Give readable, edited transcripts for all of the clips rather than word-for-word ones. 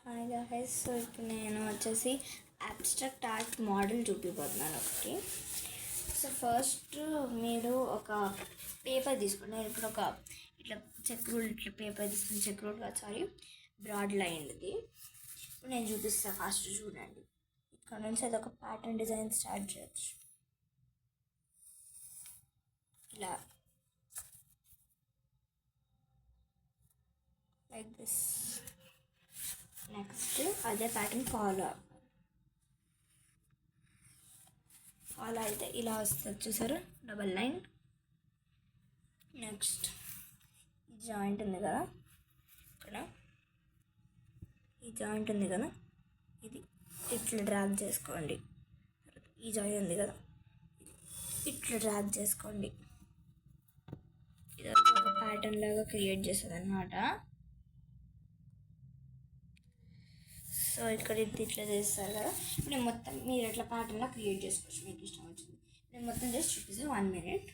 Hi guys. So ఇప్పుడు నేను వచ్చేసి అబ్స్ట్రాక్ట్ ఆర్ట్ మోడల్ చూపిపోతున్నాను ఒకటి. సో ఫస్ట్ మీరు ఒక పేపర్ తీసుకోండి. నేను ఇప్పుడు ఒక ఇట్లా చెక్ రూల్ ఇట్లా పేపర్ తీసుకుని చెక్ రూల్ సారీ బ్రాడ్ లైన్ది ఇప్పుడు నేను చూపిస్తాను. ఫస్ట్ చూడండి, ఇక్కడ నుంచి అది ఒక ప్యాటర్న్ డిజైన్ స్టార్ట్ చేయొచ్చు. ఇలా లైక్ దిస్. నెక్స్ట్ అదే ప్యాటర్న్ ఫాలో అయితే ఇలా వస్తుంది, చూసారు, డబల్ లైన్. నెక్స్ట్ ఈ జాయింట్ ఉంది కదా, ఇక్కడ ఈ జాయింట్ ఉంది కదా, ఇది ఇట్లా డ్రాగ్ చేసుకోండి. ఈ జాయింట్ ఉంది కదా, ఇట్లా డ్రాగ్ చేసుకోండి. ఇది ఒక ప్యాటర్న్ లాగా క్రియేట్ చేస్తుంది అన్నమాట. సో ఇక్కడ ఇది ఇట్లా చేస్తారు కదా, నేను మొత్తం మీరు ఎట్లా ప్యాటర్న్లా క్రియేట్ చేసుకోవచ్చు, మీకు ఇష్టం వచ్చింది. నేను మొత్తం చేసి చూపిస్తాను. 1 minute.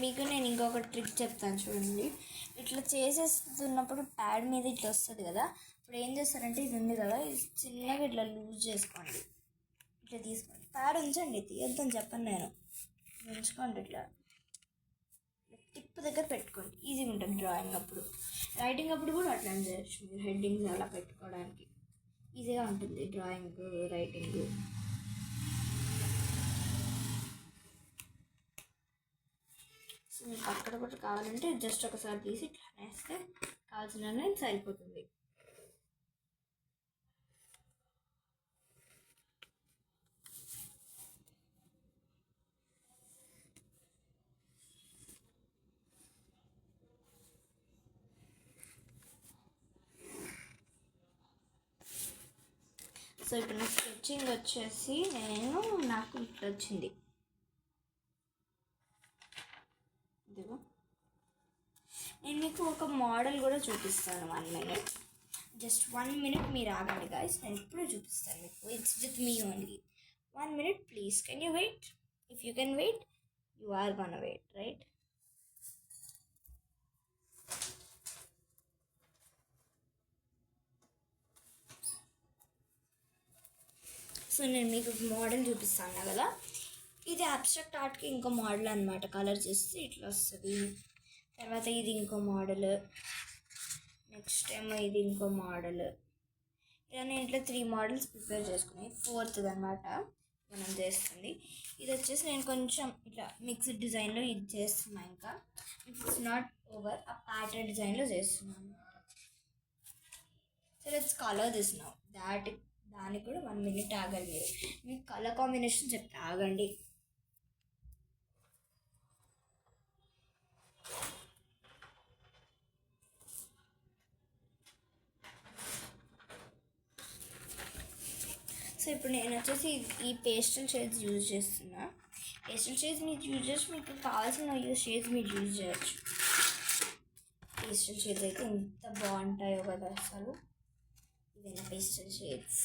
మీకు నేను ఇంకొక ట్రిక్ చెప్తాను చూడండి. ఇట్లా చేసేస్తున్నప్పుడు ప్యాడ్ మీద ఇట్లా వస్తుంది కదా, ఇప్పుడు ఏం చేస్తారంటే ఇది ఉంది కదా, ఇది చిన్నగా ఇట్లా లూజ్ చేసుకోండి. ఇట్లా తీసుకోండి, ప్యాడ్ ఉంచండి, తీయొద్దని చెప్పండి నేను, ఉంచుకోండి. ఇట్లా టిప్ దగ్గర పెట్టుకోండి, ఈజీగా ఉంటుంది డ్రాయింగ్ అప్పుడు. రైటింగ్ అప్పుడు కూడా అట్లా చేయొచ్చు మీరు, హెడ్డింగ్స్ అలా పెట్టుకోవడానికి ఈజీగా ఉంటుంది డ్రాయింగ్ రైటింగ్. సో మీకు అక్కడ కూడా కావాలంటే జస్ట్ ఒకసారి తీసి ఇట్లా వేస్తే కావాల్సిన లైన్ సరిపోతుంది. సో ఇప్పుడు నా స్కెచింగ్ వచ్చేసి నాకు ఇట్లా వచ్చింది. ఇదిగో నేను మీకు ఒక మోడల్ కూడా చూపిస్తాను. 1 minute, జస్ట్ 1 minute మీరు ఆగండి గాయస్, నేను ఇప్పుడే చూపిస్తాను మీకు. It's with me only. 1 minute please. Can you wait? If you can wait, you are gonna wait, right? So నేను మీకు మోడల్ చూపిస్తాను కదా, ఇది అబ్స్ట్రాక్ట్ ఆర్ట్కి ఇంకో మోడల్ అనమాట. కలర్ చేస్తే ఇట్లా వస్తుంది. తర్వాత ఇది ఇంకో మోడల్, నెక్స్ట్ ఏమో ఇది ఇంకో మోడల్. ఇలా నేను ఇట్లా 3 models ప్రిపేర్ చేసుకుని 4th అనమాట మనం చేస్తుంది. ఇది వచ్చేసి నేను కొంచెం ఇట్లా మిక్స్డ్ డిజైన్లో ఇది చేస్తున్నాను. ఇంకా ఇట్స్ నాట్ ఓవర్, ఆ ప్యాటర్న్ డిజైన్లో చేస్తున్నాను అనమాట. So let's colour this now. దానికి కూడా 1 minute ఆగాలి మీరు. మీకు కలర్ కాంబినేషన్ చెప్తే ఆగండి. సో ఇప్పుడు నేను వచ్చేసి ఈ పేస్టల్ షేడ్స్ యూజ్ చేస్తున్నా. పేస్టల్ షేడ్స్ మీరు యూజ్ చేసి మీకు కావాల్సిన షేడ్స్ మీరు యూజ్ చేయొచ్చు. పేస్టల్ షేడ్స్ అయితే ఎంత బాగుంటాయో కదా అసలు. ఇదైనా పేస్టల్ షేడ్స్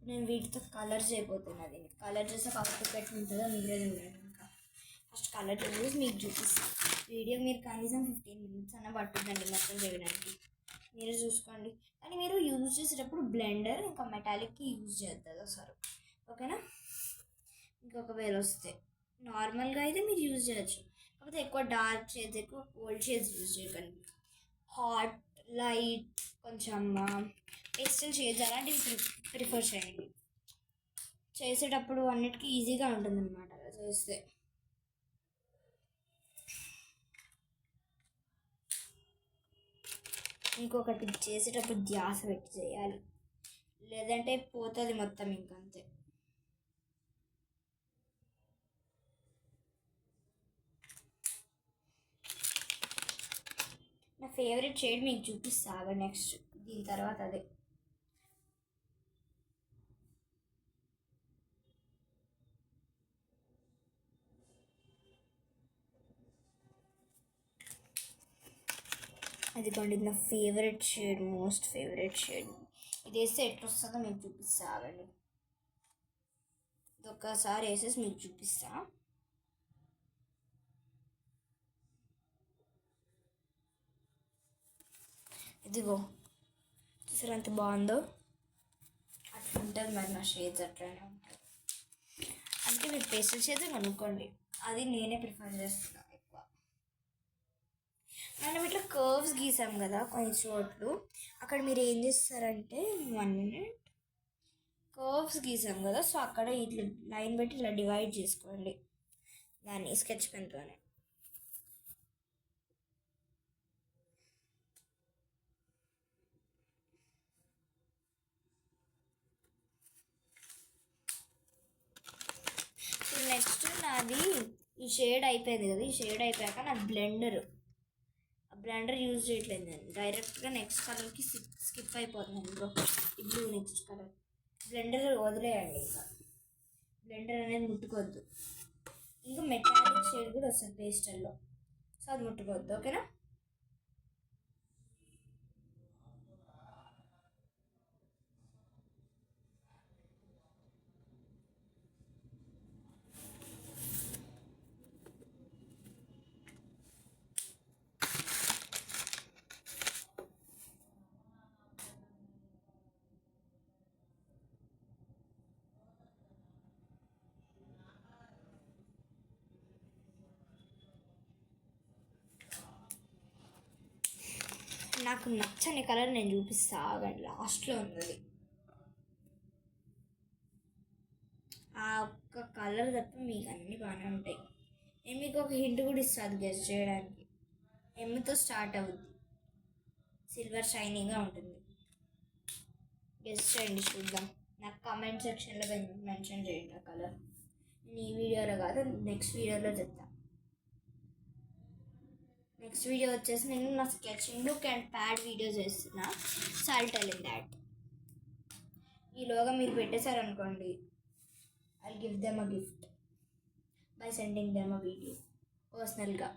నేను వీటితో కలర్ చేయబోతున్నా. దీనికి కలర్ చేస్తే కాకపోతే పెట్టి ఉంటుందో మీరే చూడండి. ఇంకా ఫస్ట్ కలర్ చేసి మీకు చూపిస్తాను. వీడియో మీరు కనీసం 15 minutes అన్న పట్టుద్దండి మొత్తం చేయడానికి, మీరు చూసుకోండి. కానీ మీరు యూజ్ చేసేటప్పుడు బ్లెండర్ ఇంకా మెటాలిక్కి యూజ్ చేస్తుంది అసలు, ఓకేనా? ఇంకొకవేళ వస్తే నార్మల్గా అయితే మీరు యూజ్ చేయొచ్చు, కాకపోతే ఎక్కువ డార్క్ షేడ్స్, ఎక్కువ కోల్డ్ షేడ్స్ యూజ్ చేయకండి. హాట్, లైట్, కొంచెం పేస్టల్ షేడ్స్ అలాంటివి ప్రిఫర్ చేయండి. చేసేటప్పుడు అన్నిటికీ ఈజీగా ఉంటుంది అనమాట అలా చేస్తే. ఇంకొకటి చేసేటప్పుడు ధ్యాస పెట్టి చేయాలి, లేదంటే పోతుంది మొత్తం ఇంకంతే. నా ఫేవరెట్ షేడ్ మీకు చూపిస్తాగా నెక్స్ట్, దీని తర్వాత అదే. అదిగోండి నా favourite shade, most favourite shade. ఇది వేస్తే ఎట్లా వస్తుందో మీకు చూపిస్తా ఆగండి. ఇది ఒక్కసారి వేసేసి మీకు చూపిస్తా. ఇదిగో చూసారు ఎంత బాగుందో, అట్లా ఉంటుంది మరి నా షేడ్స్ అట్లనే ఉంటుంది. అందుకే మీరు పేస్టల్ షేడ్స్ కొనుక్కోండి, అది నేనే ప్రిఫర్ చేస్తున్నాను ఎక్కువ. మనం ఇట్లా కర్వ్స్ గీసాం కదా కొన్ని చోట్లు, అక్కడ మీరు ఏం చేస్తారంటే 1 minute కర్వ్స్ గీసాం కదా, సో అక్కడ ఇట్లా లైన్ పెట్టి ఇట్లా డివైడ్ చేసుకోండి దాన్ని స్కెచ్ పెన్తోనే. నెక్స్ట్ నాది ఈ షేడ్ అయిపోయింది కదా, ఈ షేడ్ అయిపోయాక నా బ్లెండర్ యూజ్ చేయట్లేదు నేను, డైరెక్ట్గా నెక్స్ట్ కలర్కి స్కిప్ అయిపోతున్నాను బ్రో. ఈ బ్లూ నెక్స్ట్ కలర్ బ్లెండర్ వదిలేయండి, ఇంకా బ్లెండర్ అనేది ముట్టుకోవద్దు. ఇంకా మెటాలిక్ షేడ్ కూడా వస్తుంది పేస్టల్లో, సో అది ముట్టుకోవద్దు, ఓకేనా. నాకు నచ్చని కలర్ నేను చూపిస్తా ఆగండి, లాస్ట్లో ఉన్నది. ఆ ఒక్క కలర్ తప్ప మీకు అన్నీ బాగానే ఉంటాయి. నేను మీకు ఒక హింట్ కూడా ఇస్తాను గెస్ చేయడానికి. ఎమ్తో స్టార్ట్ అవుద్ది, సిల్వర్ షైనింగ్గా ఉంటుంది. గెస్ చేయండి చూద్దాం, నాకు కామెంట్ సెక్షన్లో మెన్షన్ చేయండి ఆ కలర్. నేను ఈ వీడియోలో కాదు, నెక్స్ట్ వీడియోలో చెప్తాను. నెక్స్ట్ వీడియో వచ్చేసి నేను నా sketching book and pad video చేస్తున్నా, so I will tell in that. ఈలోగా మీరు పెట్టేశారనుకోండి, I give them a gift by sending them a video పర్సనల్గా.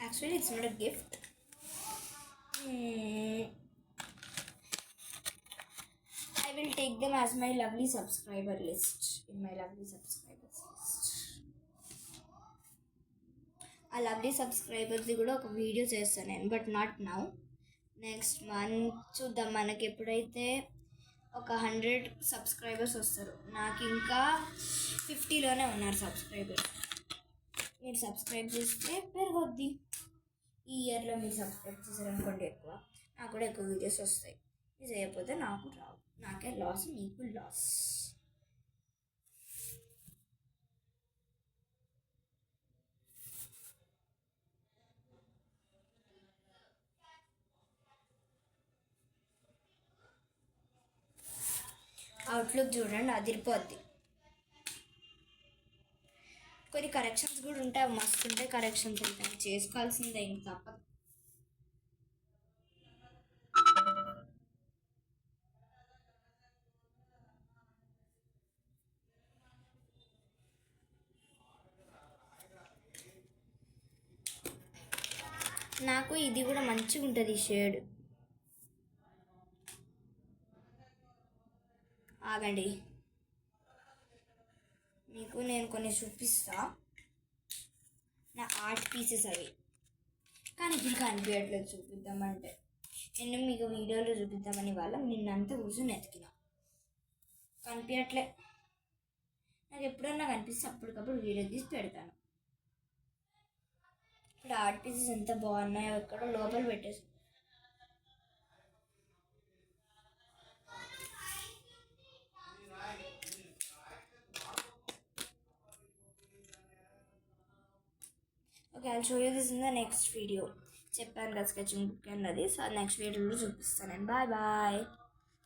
Actually, it's not a gift. I will take them as my lovely subscriber list. In my lovely subscribers list. ఆ lovely సబ్స్క్రైబర్స్ది కూడా ఒక video చేస్తాను నేను, but not now. Next month చూద్దాం, మనకి ఎప్పుడైతే ఒక 100 సబ్స్క్రైబర్స్ వస్తారు. నాకు ఇంకా 50లోనే ఉన్నారు సబ్స్క్రైబర్స్. మీరు సబ్స్క్రైబ్ చేస్తే పెరగొద్ది. ఈ ఇయర్లో మీరు సబ్స్క్రైబ్ చేశారనుకోండి ఎక్కువ, నాకు కూడా ఎక్కువ వీడియోస్ వస్తాయి. ఇది చేయకపోతే నాకు రావు, నాకే లాస్, మీకు లాస్. అవుట్లుక్ చూడండి, అదిరిపోద్ది. కొన్ని కరెక్షన్స్ కూడా ఉంటాయి, మస్తు ఉంటాయి కరెక్షన్స్, ఉంటాయి చేసుకోవాల్సిందే, ఇంక తప్పదు. నాకు ఇది కూడా మంచిగా ఉంటుంది ఈ షేడ్. ఆగండి, మీకు నేను కొన్ని చూపిస్తా, నా ఆర్ట్ పీసెస్ అవి, కానీ ఇప్పుడు కనిపించట్లేదు చూపిద్దామంటే. నేను మీకు వీడియోలో చూపిద్దామని వాళ్ళ నిన్నంతా కూర్చొని ఎతికిన, కనిపించట్లే. నాకు ఎప్పుడన్నా కనిపిస్తే అప్పటికప్పుడు వీడియో తీసి పెడతాను. ఇప్పుడు ఆర్ట్ పీసెస్ ఎంత బాగున్నాయో ఇక్కడ లోపల పెట్టేసి. Okay, I show you this in the next video. చెప్పాను కదా స్కెచింగ్ బుక్ అన్నది. సో నెక్స్ట్ వీడియోలో చూపిస్తాను నేను. Bye bye.